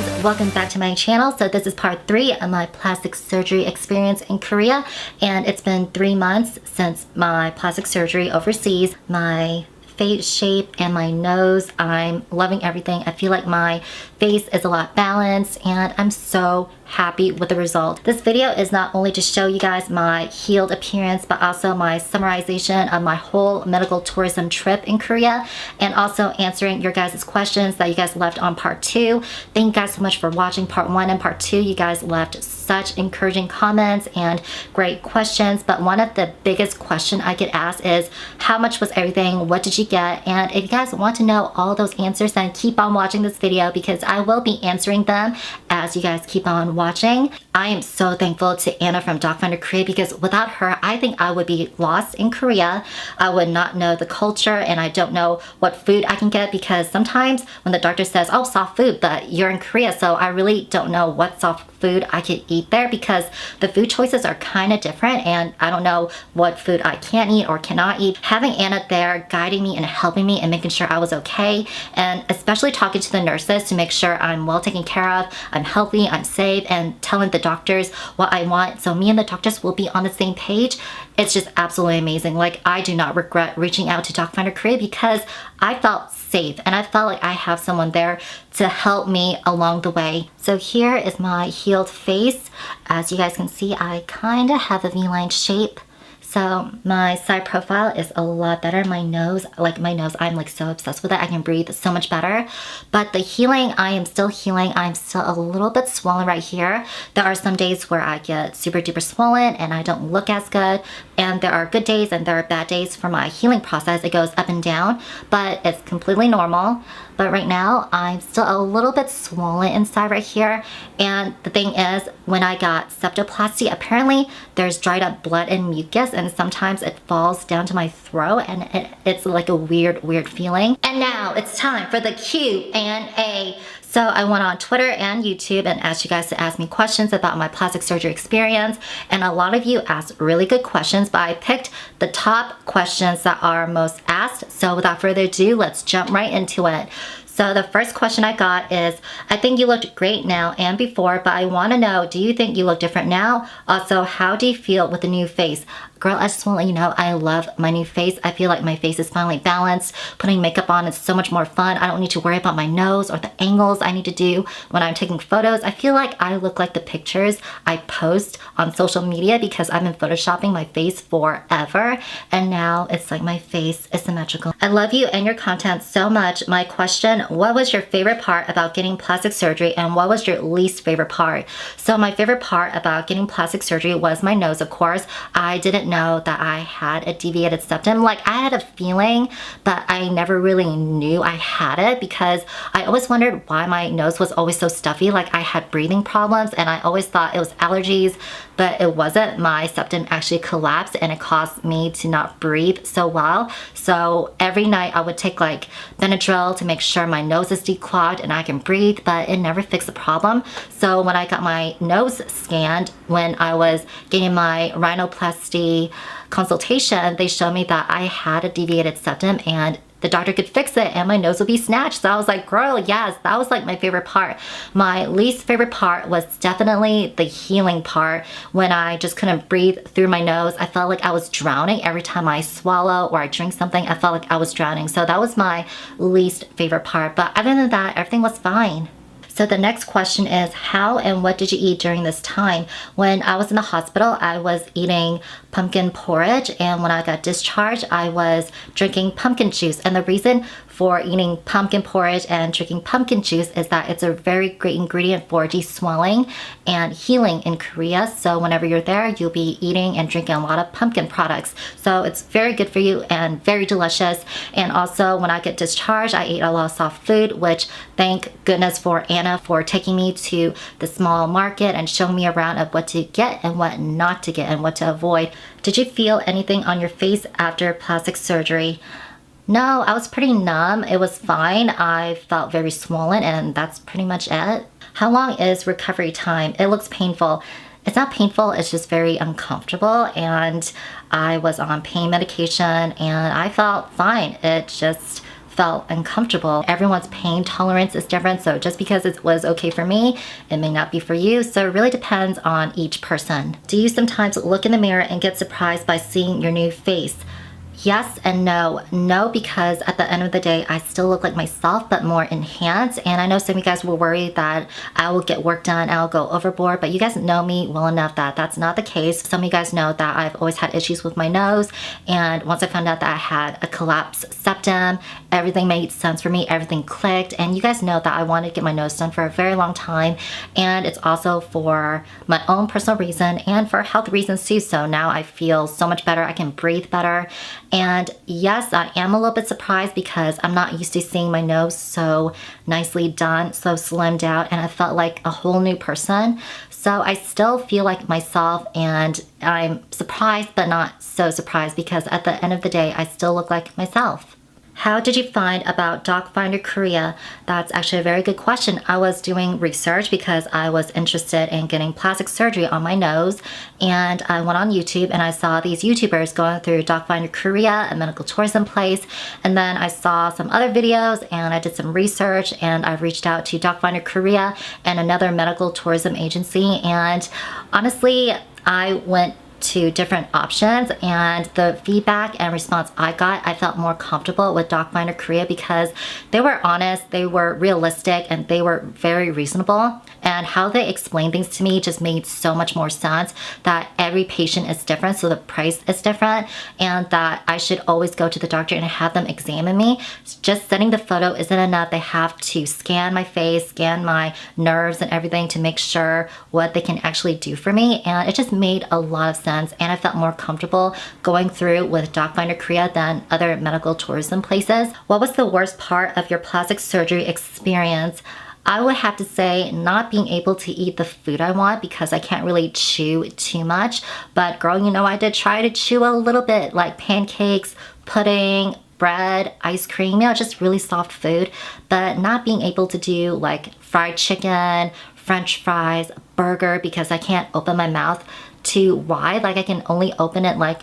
friends, welcome back to my channel. So this is part 3 of my plastic surgery experience in Korea, and it's been 3 months since my plastic surgery overseas. My face shape and my nose, I'm loving everything. I feel like my face is a lot balanced and I'm so happy with the result. This video is not only to show you guys my healed appearance, but also my summarization of my whole medical tourism trip in Korea, and also answering your guys' questions that you guys left on part 2. Thank you guys so much for watching part 1 and part 2. You guys left such encouraging comments and great questions, but one of the biggest questions I get asked is, how much was everything? What did you get? And if you guys want to know all those answers, then keep on watching this video because I will be answering them as you guys keep on watching. I am so thankful to Anna from Docfinderkorea because without her, I think I would be lost in Korea. I would not know the culture and I don't know what food I can get because sometimes when the doctor says, oh, soft food, but you're in Korea, so I really don't know what soft food I could eat there because the food choices are kind of different and I don't know what food I can eat or cannot eat. Having Anna there guiding me and helping me and making sure I was okay, and especially talking to the nurses to make sure I'm well taken care of, I'm healthy, I'm safe, and telling the doctors what I want so me and the doctors will be on the same page. It's just absolutely amazing. Like, I do not regret reaching out to Docfinderkorea because I felt safe and I felt like I have someone there to help me along the way. So here is my healed face. As you guys can see, I kind of have a V-line shape. So my side profile is a lot better. My nose, I'm like so obsessed with it. I can breathe so much better. But the healing, I am still healing. I'm still a little bit swollen right here. There are some days where I get super duper swollen and I don't look as good. And there are good days and there are bad days for my healing process. It goes up and down, but it's completely normal. But right now, I'm still a little bit swollen inside right here. And the thing is, when I got septoplasty, apparently there's dried up blood and mucus and sometimes it falls down to my throat and it's like a weird feeling. And now it's time for the Q&A. So I went on Twitter and YouTube and asked you guys to ask me questions about my plastic surgery experience. And a lot of you asked really good questions, but I picked the top questions that are most asked. So without further ado, let's jump right into it. So the first question I got is, I think you looked great now and before, but I want to know, do you think you look different now? Also, how do you feel with the new face? Girl, I just want to let you know, I love my new face. I feel like my face is finally balanced. Putting makeup on is so much more fun. I don't need to worry about my nose or the angles I need to do when I'm taking photos. I feel like I look like the pictures I post on social media because I've been photoshopping my face forever. And now it's like my face is symmetrical. I love you and your content so much. My question, what was your favorite part about getting plastic surgery and what was your least favorite part? So my favorite part about getting plastic surgery was my nose, of course. I didn't know that I had a deviated septum. Like, I had a feeling, but I never really knew I had it because I always wondered why my nose was always so stuffy. Like, I had breathing problems and I always thought it was allergies, but it wasn't. My septum actually collapsed and it caused me to not breathe so well. So every night I would take like Benadryl to make sure my nose is declogged and I can breathe, but it never fixed the problem. So when I got my nose scanned, when I was getting my rhinoplasty consultation, they showed me that I had a deviated septum and the doctor could fix it and my nose would be snatched. So I was like, girl, yes, that was like my favorite part. My least favorite part was definitely the healing part. When I just couldn't breathe through my nose, I felt like I was drowning. Every time I swallow or I drink something, I felt like I was drowning. So that was my least favorite part. But other than that, everything was fine. So the next question is, how and what did you eat during this time? When I was in the hospital, I was eating pumpkin porridge, and when I got discharged, I was drinking pumpkin juice. And the reason for eating pumpkin porridge and drinking pumpkin juice is that it's a very great ingredient for de-swelling and healing in Korea. So whenever you're there, you'll be eating and drinking a lot of pumpkin products. So it's very good for you and very delicious. And also when I get discharged, I ate a lot of soft food, which thank goodness for Anna for taking me to the small market and showing me around of what to get and what not to get and what to avoid. Did you feel anything on your face after plastic surgery? No, I was pretty numb. It was fine. I felt very swollen and that's pretty much it. How long is recovery time? It looks painful. It's not painful, it's just very uncomfortable, and I was on pain medication and I felt fine. It just felt uncomfortable. Everyone's pain tolerance is different, so just because it was okay for me, it may not be for you. So it really depends on each person. Do you sometimes look in the mirror and get surprised by seeing your new face? Yes and no. No, because at the end of the day, I still look like myself, but more enhanced. And I know some of you guys were worried that I will get work done, I'll go overboard, but you guys know me well enough that that's not the case. Some of you guys know that I've always had issues with my nose. And once I found out that I had a collapsed septum, everything made sense for me, everything clicked. And you guys know that I wanted to get my nose done for a very long time. And it's also for my own personal reason and for health reasons too. So now I feel so much better. I can breathe better. And yes, I am a little bit surprised because I'm not used to seeing my nose so nicely done, so slimmed out, and I felt like a whole new person. So I still feel like myself, and I'm surprised but not so surprised because at the end of the day, I still look like myself. How did you find about Docfinderkorea? That's actually a very good question. I was doing research because I was interested in getting plastic surgery on my nose, and I went on YouTube and I saw these YouTubers going through Docfinderkorea, a medical tourism place, and then I saw some other videos and I did some research and I reached out to Docfinderkorea and another medical tourism agency, and honestly, I went to different options, and the feedback and response I got, I felt more comfortable with Docfinderkorea because they were honest, they were realistic, and they were very reasonable. And how they explained things to me just made so much more sense, that every patient is different, so the price is different, and that I should always go to the doctor and have them examine me. Just sending the photo isn't enough. They have to scan my face, scan my nerves and everything to make sure what they can actually do for me. And it just made a lot of sense, and I felt more comfortable going through with Docfinderkorea than other medical tourism places. What was the worst part of your plastic surgery experience? I would have to say not being able to eat the food I want because I can't really chew too much. But girl, you know, I did try to chew a little bit, like pancakes, pudding, bread, ice cream, you know, just really soft food. But not being able to do like fried chicken, French fries, burger, because I can't open my mouth too wide. Like I can only open it like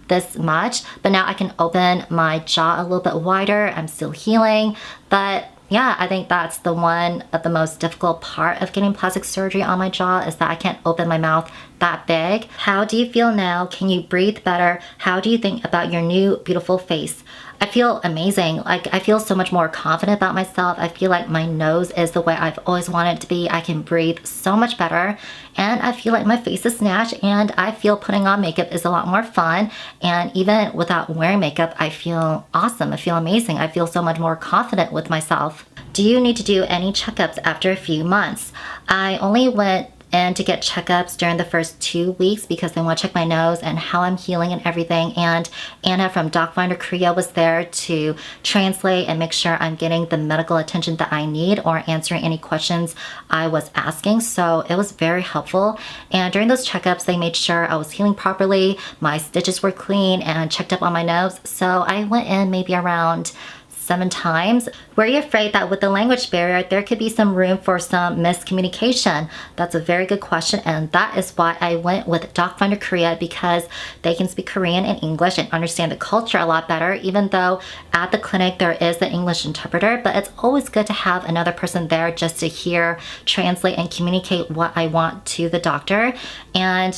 this much, but now I can open my jaw a little bit wider. I'm still healing, but yeah, I think that's the one of the most difficult part of getting plastic surgery on my jaw, is that I can't open my mouth that big. How do you feel now? Can you breathe better? How do you think about your new beautiful face? I feel amazing. Like I feel so much more confident about myself. I feel like my nose is the way I've always wanted it to be. I can breathe so much better, and I feel like my face is snatched, and I feel putting on makeup is a lot more fun. And even without wearing makeup, I feel awesome. I feel amazing. I feel so much more confident with myself. Do you need to do any checkups after a few months? I only went and to get checkups during the first 2 weeks because they want to check my nose and how I'm healing and everything. And Anna from Docfinderkorea was there to translate and make sure I'm getting the medical attention that I need or answering any questions I was asking. So it was very helpful. And during those checkups, they made sure I was healing properly, my stitches were clean, and checked up on my nose. So I went in maybe around 7 times. Were you afraid that with the language barrier, there could be some room for some miscommunication? That's a very good question, and that is why I went with Docfinderkorea, because they can speak Korean and English and understand the culture a lot better, even though at the clinic there is the English interpreter, but it's always good to have another person there just to hear, translate, and communicate what I want to the doctor. And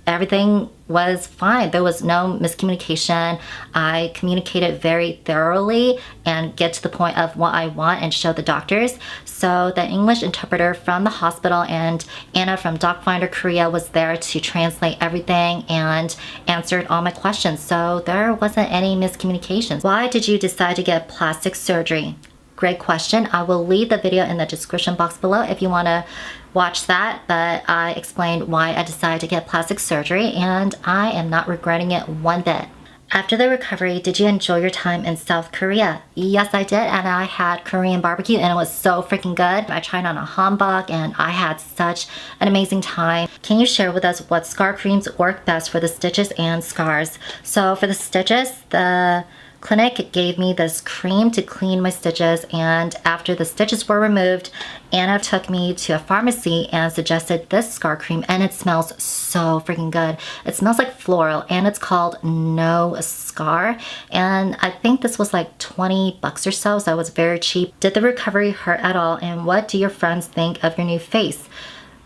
everything was fine. There was no miscommunication. I communicated very thoroughly and get to the point of what I want and show the doctors. So the English interpreter from the hospital and Anna from Docfinderkorea was there to translate everything and answered all my questions. So there wasn't any miscommunications. Why did you decide to get plastic surgery? Great question. I will leave the video in the description box below if you want to watch that, but I explained why I decided to get plastic surgery, and I am not regretting it one bit. After the recovery, did you enjoy your time in South Korea? Yes, I did, and I had Korean barbecue, and it was so freaking good. I tried on a hanbok, and I had such an amazing time. Can you share with us what scar creams work best for the stitches and scars? So for the stitches, the clinic gave me this cream to clean my stitches, and after the stitches were removed, Anna took me to a pharmacy and suggested this scar cream, and it smells so freaking good. It smells like floral, and it's called No Scar, and I think this was like 20 bucks or so, so it was very cheap. Did the recovery hurt at all, and what do your friends think of your new face?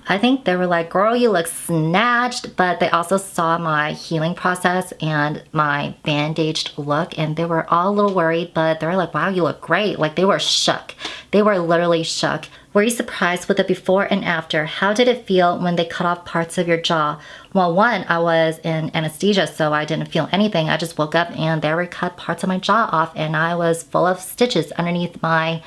I think they were like, girl, you look snatched, but they also saw my healing process and my bandaged look, and they were all a little worried, but they were like, wow, you look great. Like, they were shook. They were literally shook. Were you surprised with the before and after? How did it feel when they cut off parts of your jaw? Well, one, I was in anesthesia, so I didn't feel anything. I just woke up and they were cut parts of my jaw off, and I was full of stitches underneath my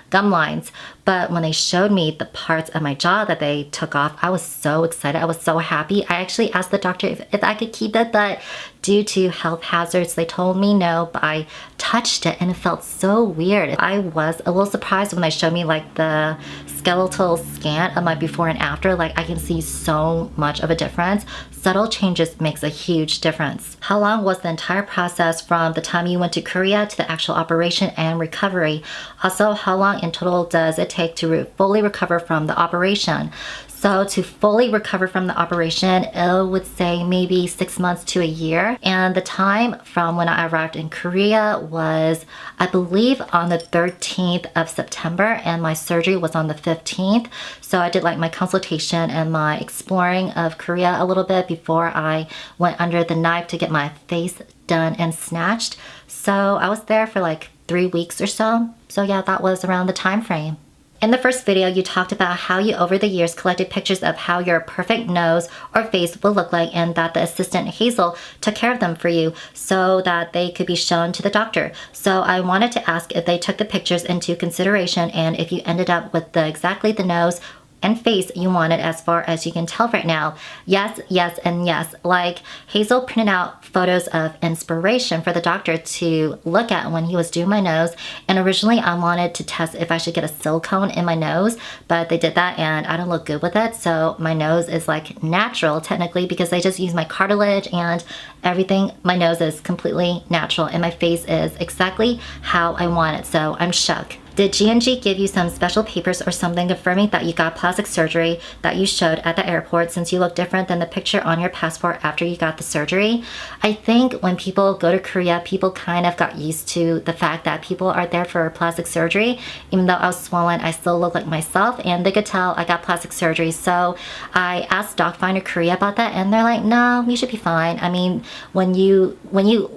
gum lines. But when they showed me the parts of my jaw that they took off, I was so excited. I was so happy. I actually asked the doctor if I could keep it, but due to health hazards, they told me no, but I touched it and it felt so weird. I was a little surprised when they showed me like the skeletal scan of my before and after. Like, I can see so much of a difference. Subtle changes makes a huge difference. How long was the entire process from the time you went to Korea to the actual operation and recovery? Also, how long in total does it take to fully recover from the operation? So to fully recover from the operation, it would say maybe 6 months to a year. And the time from when I arrived in Korea was, I believe, on the 13th of September, and my surgery was on the 15th. So I did like my consultation and my exploring of Korea a little bit before I went under the knife to get my face done and snatched. So I was there for like 3 weeks or so. So yeah, that was around the time frame. In the first video, you talked about how you over the years collected pictures of how your perfect nose or face would look like, and that the assistant Hazel took care of them for you so that they could be shown to the doctor. So I wanted to ask if they took the pictures into consideration and if you ended up with exactly the nose and face you wanted as far as you can tell right now. Yes, yes, and yes. Like, Hazel printed out photos of inspiration for the doctor to look at when he was doing my nose, and originally I wanted to test if I should get a silicone in my nose, but they did that and I don't look good with it, so my nose is like natural technically because they just use my cartilage and everything. My nose is completely natural and my face is exactly how I want it, so I'm shook. Did G&G give you some special papers or something confirming that you got plastic surgery that you showed at the airport, since you look different than the picture on your passport after you got the surgery? I think when people go to Korea, people kind of got used to the fact that people are there for plastic surgery. Even though I was swollen, I still look like myself, and they could tell I got plastic surgery. So I asked Docfinderkorea about that, and they're like, no, you should be fine. I mean, when you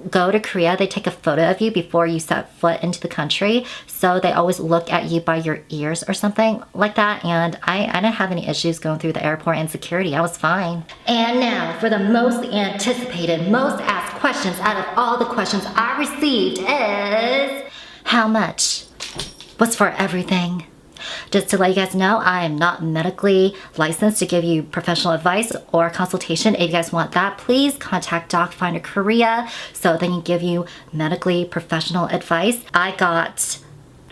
go to Korea, they take a photo of you before you set foot into the country. So they always look at you by your ears or something like that, and I didn't have any issues going through the airport and security. I was fine. And now for the most anticipated, most asked questions out of all the questions I received is, how much was for everything? Just to let you guys know, I am not medically licensed to give you professional advice or consultation. If you guys want that, please contact Docfinderkorea so they can give you medically professional advice. I got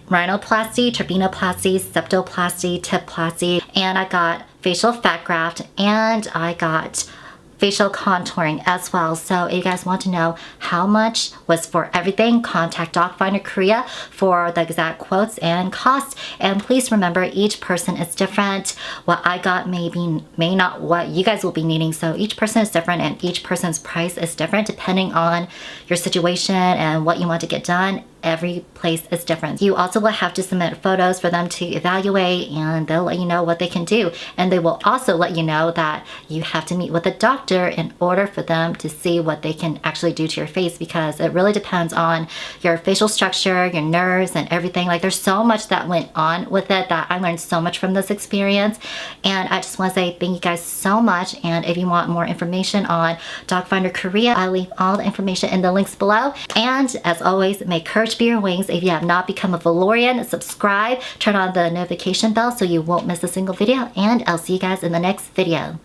rhinoplasty, turbinoplasty, septoplasty, tipplasty, and I got facial fat graft, and I got facial contouring as well. So if you guys want to know how much was for everything, contact Docfinderkorea for the exact quotes and costs. And please remember, each person is different. What I got may not what you guys will be needing. So each person is different, and each person's price is different depending on your situation and what you want to get done. Every place is different. You also will have to submit photos for them to evaluate, and they'll let you know what they can do. And they will also let you know that you have to meet with a doctor in order for them to see what they can actually do to your face, because it really depends on your facial structure, your nerves, and everything. Like, there's so much that went on with it that I learned so much from this experience. And I just want to say thank you guys so much. And if you want more information on Docfinderkorea, I'll leave all the information in the links below. And as always, may courage be your wings. If you have not become a Valorian, subscribe, turn on the notification bell so you won't miss a single video, and I'll see you guys in the next video.